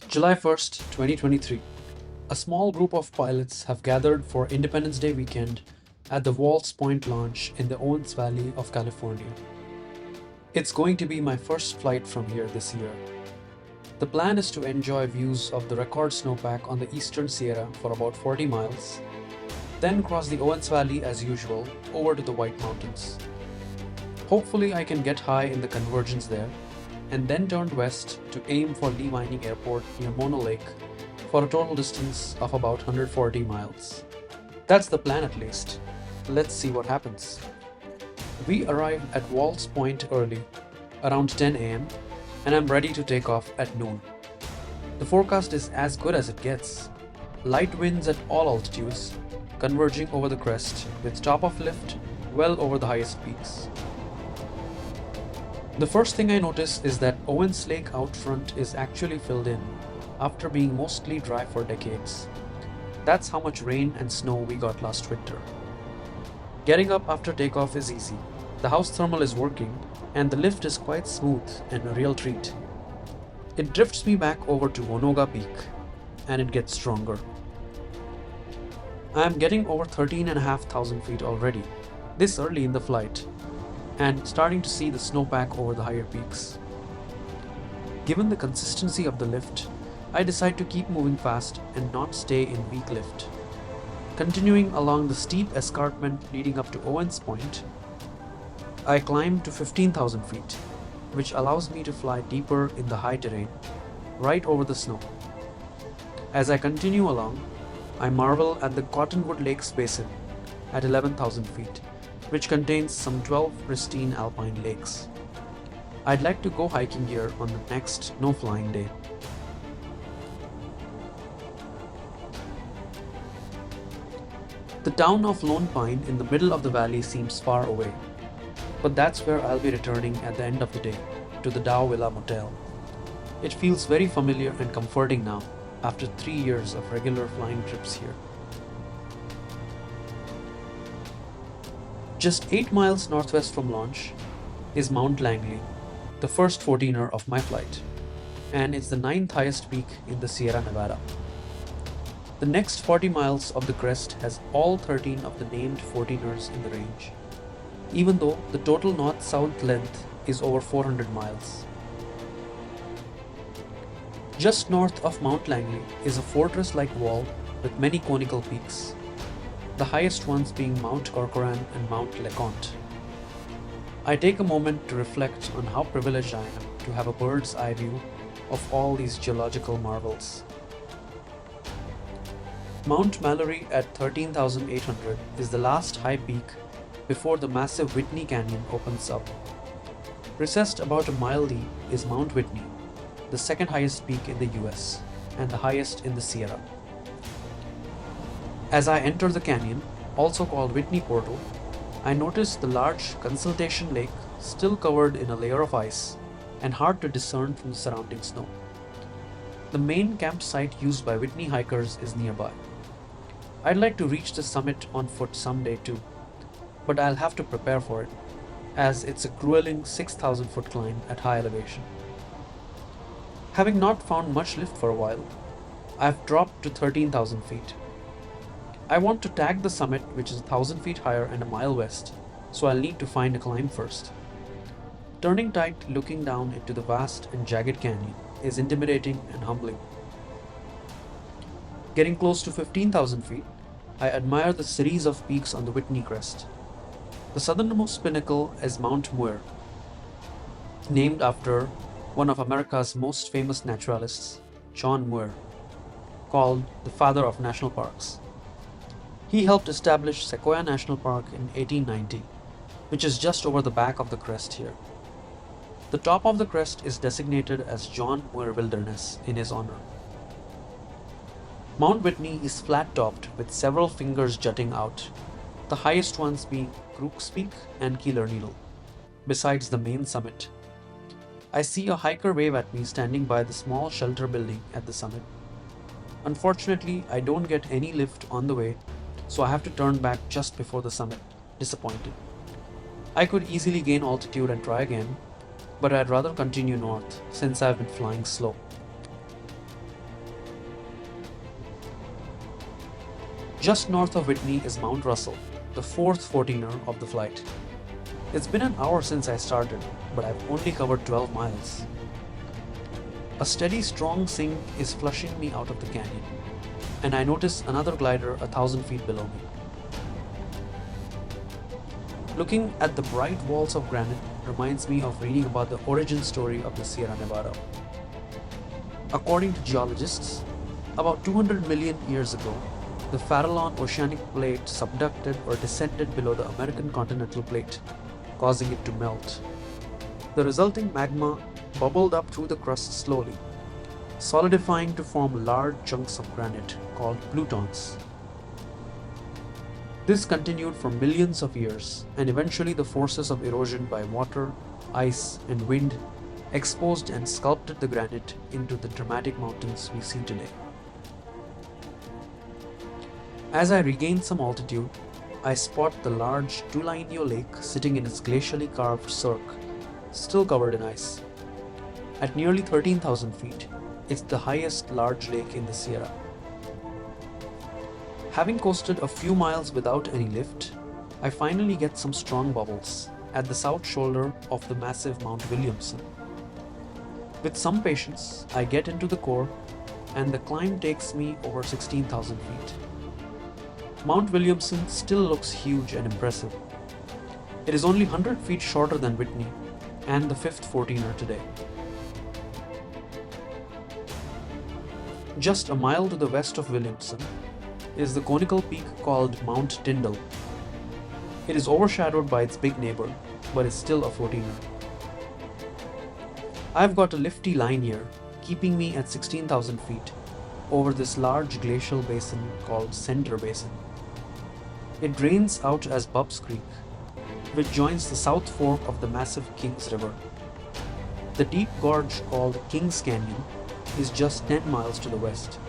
July 1st, 2023. A small group of pilots have gathered for Independence Day weekend at the Walls Point launch in the Owens Valley of California. It's going to be my first flight from here this year. The plan is to enjoy views of the record snowpack on the eastern Sierra for about 40 miles, then cross the Owens Valley as usual over to the White Mountains. Hopefully, I can get high in the convergence there and then turn west to aim for Lee Vining Airport near Mono Lake for a total distance of about 140 miles. That's the plan at least. Let's see what happens. We arrived at Walls Point early, around 10 am, and I'm ready to take off at noon. The forecast is as good as it gets. Light winds at all altitudes, converging over the crest with top of lift well over the highest peaks. The first thing I notice is that Owens Lake out front is actually filled in, after being mostly dry for decades. That's how much rain and snow we got last winter. Getting up after takeoff is easy. The house thermal is working, and the lift is quite smooth and a real treat. It drifts me back over to Onoga Peak, and it gets stronger. I am getting over 13,500 feet already, this early in the flight, and starting to see the snowpack over the higher peaks. Given the consistency of the lift, I decide to keep moving fast and not stay in weak lift. Continuing along the steep escarpment leading up to Owens Point, I climb to 15,000 feet, which allows me to fly deeper in the high terrain, right over the snow. As I continue along, I marvel at the Cottonwood Lakes Basin at 11,000 feet, which contains some 12 pristine alpine lakes. I'd like to go hiking here on the next no-flying day. The town of Lone Pine in the middle of the valley seems far away, but that's where I'll be returning at the end of the day, to the Dow Villa Motel. It feels very familiar and comforting now, after 3 years of regular flying trips here. Just 8 miles northwest from launch is Mount Langley, the first 14er of my flight, and it's the 9th highest peak in the Sierra Nevada. The next 40 miles of the crest has all 13 of the named 14ers in the range, even though the total north-south length is over 400 miles. Just north of Mount Langley is a fortress-like wall with many conical peaks, the highest ones being Mount Corcoran and Mount LeConte. I take a moment to reflect on how privileged I am to have a bird's eye view of all these geological marvels. Mount Mallory at 13,800 is the last high peak before the massive Whitney Canyon opens up. Recessed about a mile deep is Mount Whitney, the second highest peak in the US and the highest in the Sierra. As I enter the canyon, also called Whitney Portal, I notice the large Consultation Lake still covered in a layer of ice and hard to discern from the surrounding snow. The main campsite used by Whitney hikers is nearby. I'd like to reach the summit on foot someday too, but I'll have to prepare for it, as it's a grueling 6,000 foot climb at high elevation. Having not found much lift for a while, I've dropped to 13,000 feet. I want to tag the summit, which is 1,000 feet higher and a mile west, so I'll need to find a climb first. Turning tight looking down into the vast and jagged canyon is intimidating and humbling. Getting close to 15,000 feet, I admire the series of peaks on the Whitney crest. The southernmost pinnacle is Mount Muir, named after one of America's most famous naturalists, John Muir, called the father of national parks. He helped establish Sequoia National Park in 1890, which is just over the back of the crest here. The top of the crest is designated as John Muir Wilderness in his honor. Mount Whitney is flat-topped with several fingers jutting out, the highest ones being Acros Peak and Killer Needle, besides the main summit. I see a hiker wave at me standing by the small shelter building at the summit. Unfortunately, I don't get any lift on the way, so I have to turn back just before the summit, disappointed. I could easily gain altitude and try again, but I'd rather continue north since I've been flying slow. Just north of Whitney is Mount Russell, the fourth 14er of the flight. It's been an hour since I started, but I've only covered 12 miles. A steady, strong sink is flushing me out of the canyon, and I notice another glider 1,000 feet below me. Looking at the bright walls of granite reminds me of reading about the origin story of the Sierra Nevada. According to geologists, about 200 million years ago, the Farallon oceanic plate subducted or descended below the American continental plate, causing it to melt. The resulting magma bubbled up through the crust slowly, solidifying to form large chunks of granite called plutons. This continued for millions of years, and eventually the forces of erosion by water, ice, and wind exposed and sculpted the granite into the dramatic mountains we see today. As I regain some altitude, I spot the large Tulainio Lake sitting in its glacially carved cirque, still covered in ice. At nearly 13,000 feet, it's the highest large lake in the Sierra. Having coasted a few miles without any lift, I finally get some strong bubbles at the south shoulder of the massive Mount Williamson. With some patience, I get into the core, and the climb takes me over 16,000 feet. Mount Williamson still looks huge and impressive. It is only 100 feet shorter than Whitney and the fifth 14er today. Just a mile to the west of Williamson is the conical peak called Mount Tyndall. It is overshadowed by its big neighbor, but is still a 14er. I've got a lifty line here, keeping me at 16,000 feet over this large glacial basin called Center Basin. It drains out as Bubbs Creek, which joins the south fork of the massive Kings River. The deep gorge called Kings Canyon is just 10 miles to the west.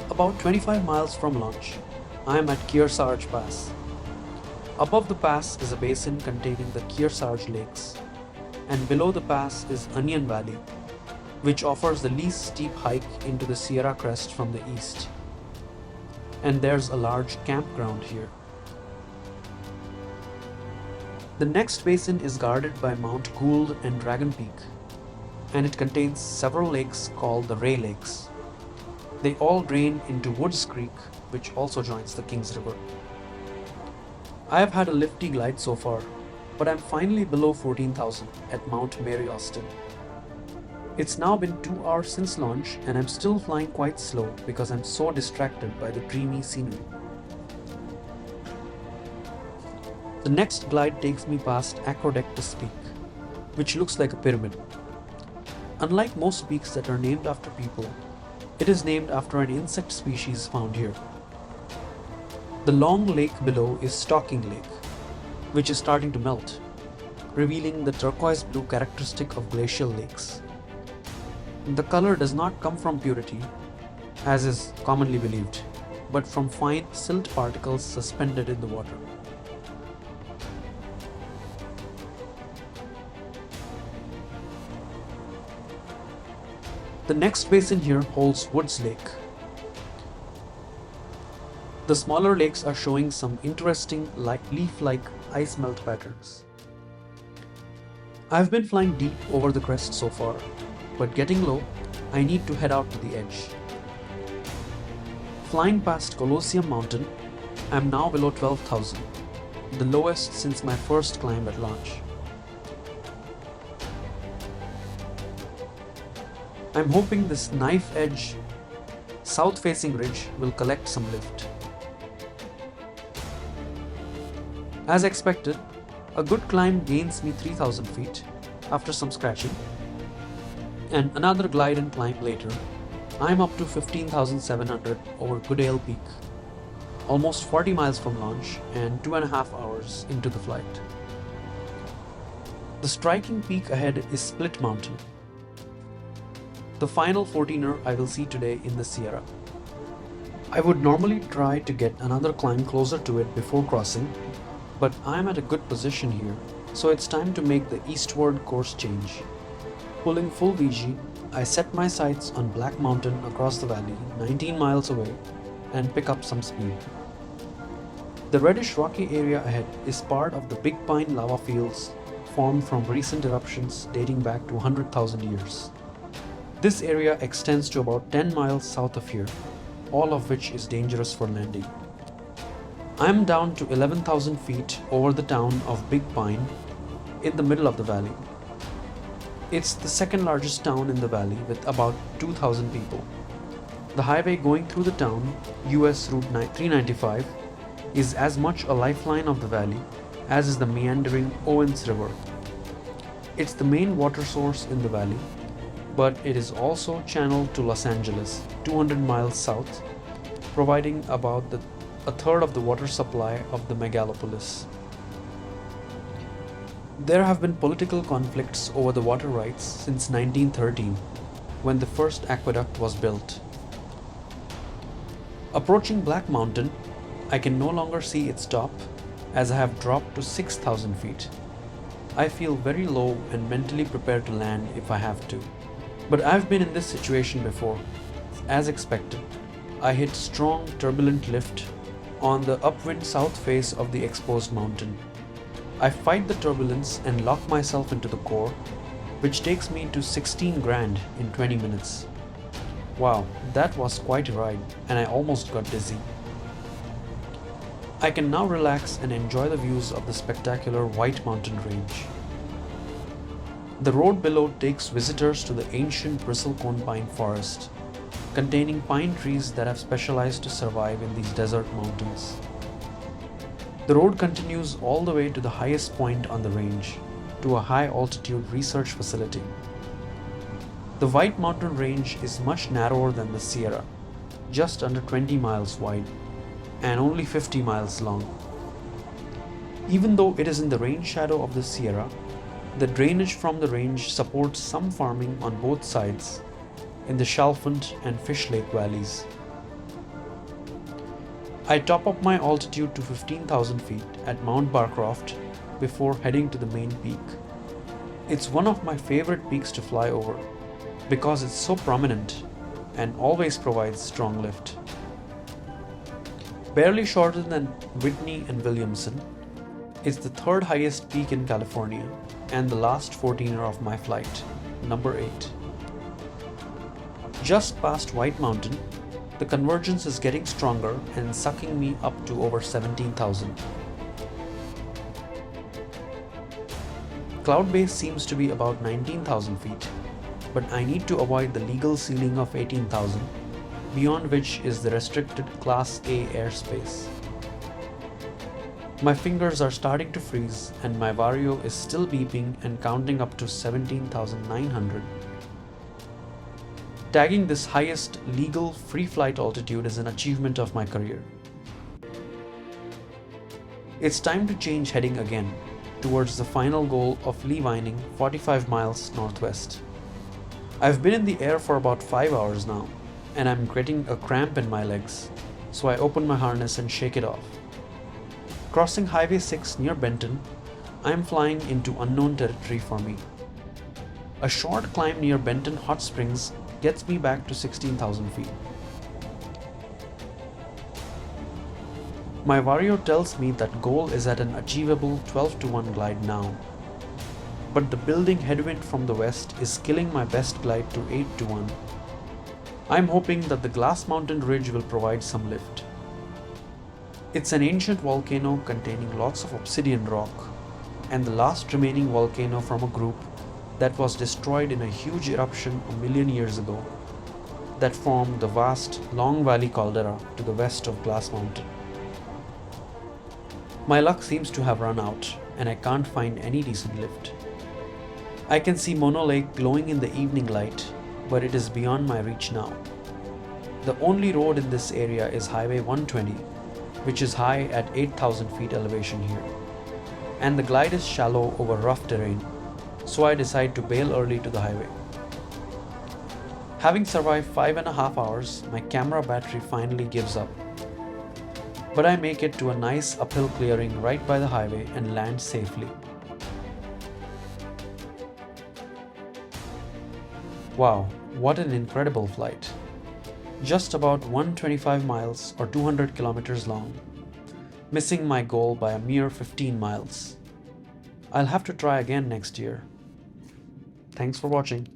About 25 miles from launch, I am at Kearsarge Pass. Above the pass is a basin containing the Kearsarge Lakes, and below the pass is Onion Valley, which offers the least steep hike into the Sierra crest from the east. And there's a large campground here. The next basin is guarded by Mount Gould and Dragon Peak, and it contains several lakes called the Ray Lakes. They all drain into Woods Creek, which also joins the Kings River. I have had a lifty glide so far, but I'm finally below 14,000 at Mount Mary Austin. It's now been 2 hours since launch, and I'm still flying quite slow because I'm so distracted by the dreamy scenery. The next glide takes me past Acros Peak, which looks like a pyramid. Unlike most peaks that are named after people, it is named after an insect species found here. The long lake below is Stalking Lake, which is starting to melt, revealing the turquoise blue characteristic of glacial lakes. The color does not come from purity, as is commonly believed, but from fine silt particles suspended in the water. The next basin here holds Woods Lake. The smaller lakes are showing some interesting leaf-like ice melt patterns. I've been flying deep over the crest so far, but getting low, I need to head out to the edge. Flying past Colosseum Mountain, I'm now below 12,000, the lowest since my first climb at launch. I'm hoping this knife-edge, south-facing ridge will collect some lift. As expected, a good climb gains me 3,000 feet after some scratching, and another glide and climb later, I'm up to 15,700 over Goodale Peak, almost 40 miles from launch and 2.5 hours into the flight. The striking peak ahead is Split Mountain, the final 14er I will see today in the Sierra. I would normally try to get another climb closer to it before crossing, but I am at a good position here, so it's time to make the eastward course change. Pulling full VG, I set my sights on Black Mountain across the valley, 19 miles away, and pick up some speed. The reddish rocky area ahead is part of the Big Pine lava fields formed from recent eruptions dating back to 100,000 years. This area extends to about 10 miles south of here, all of which is dangerous for landing. I am down to 11,000 feet over the town of Big Pine in the middle of the valley. It's the second largest town in the valley with about 2,000 people. The highway going through the town, US Route 395, is as much a lifeline of the valley as is the meandering Owens River. It's the main water source in the valley, but it is also channeled to Los Angeles, 200 miles south, providing about a third of the water supply of the megalopolis. There have been political conflicts over the water rights since 1913, when the first aqueduct was built. Approaching Black Mountain, I can no longer see its top as I have dropped to 6,000 feet. I feel very low and mentally prepared to land if I have to. But I've been in this situation before. As expected, I hit strong turbulent lift on the upwind south face of the exposed mountain. I fight the turbulence and lock myself into the core, which takes me to 16 grand in 20 minutes. Wow, that was quite a ride, and I almost got dizzy. I can now relax and enjoy the views of the spectacular White Mountain Range. The road below takes visitors to the ancient bristlecone pine forest, containing pine trees that have specialized to survive in these desert mountains. The road continues all the way to the highest point on the range, to a high-altitude research facility. The White Mountain Range is much narrower than the Sierra, just under 20 miles wide, and only 50 miles long. Even though it is in the rain shadow of the Sierra, the drainage from the range supports some farming on both sides, in the Chalfont and Fish Lake valleys. I top up my altitude to 15,000 feet at Mount Barcroft before heading to the main peak. It's one of my favorite peaks to fly over because it's so prominent and always provides strong lift. Barely shorter than Whitney and Williamson, it's the third highest peak in California and the last 14er of my flight, number 8. Just past White Mountain, the convergence is getting stronger and sucking me up to over 17,000. Cloud base seems to be about 19,000 feet, but I need to avoid the legal ceiling of 18,000, beyond which is the restricted Class A airspace. My fingers are starting to freeze and my Vario is still beeping and counting up to 17,900. Tagging this highest legal free flight altitude is an achievement of my career. It's time to change heading again, towards the final goal of leavining 45 miles northwest. I've been in the air for about 5 hours now, and I'm getting a cramp in my legs, so I open my harness and shake it off. Crossing Highway 6 near Benton, I'm flying into unknown territory for me. A short climb near Benton Hot Springs gets me back to 16,000 feet. My Vario tells me that goal is at an achievable 12-to-1 glide now, but the building headwind from the west is killing my best glide to 8-to-1. I'm hoping that the Glass Mountain Ridge will provide some lift. It's an ancient volcano containing lots of obsidian rock, and the last remaining volcano from a group that was destroyed in a huge eruption a million years ago that formed the vast Long Valley caldera to the west of Glass Mountain. My luck seems to have run out, and I can't find any decent lift. I can see Mono Lake glowing in the evening light, but it is beyond my reach now. The only road in this area is Highway 120, which is high at 8,000 feet elevation here, and the glide is shallow over rough terrain, so I decide to bail early to the highway. Having survived 5.5 hours, my camera battery finally gives up. But I make it to a nice uphill clearing right by the highway and land safely. Wow, what an incredible flight. Just about 125 miles or 200 kilometers long, missing my goal by a mere 15 miles. I'll have to try again next year. Thanks for watching.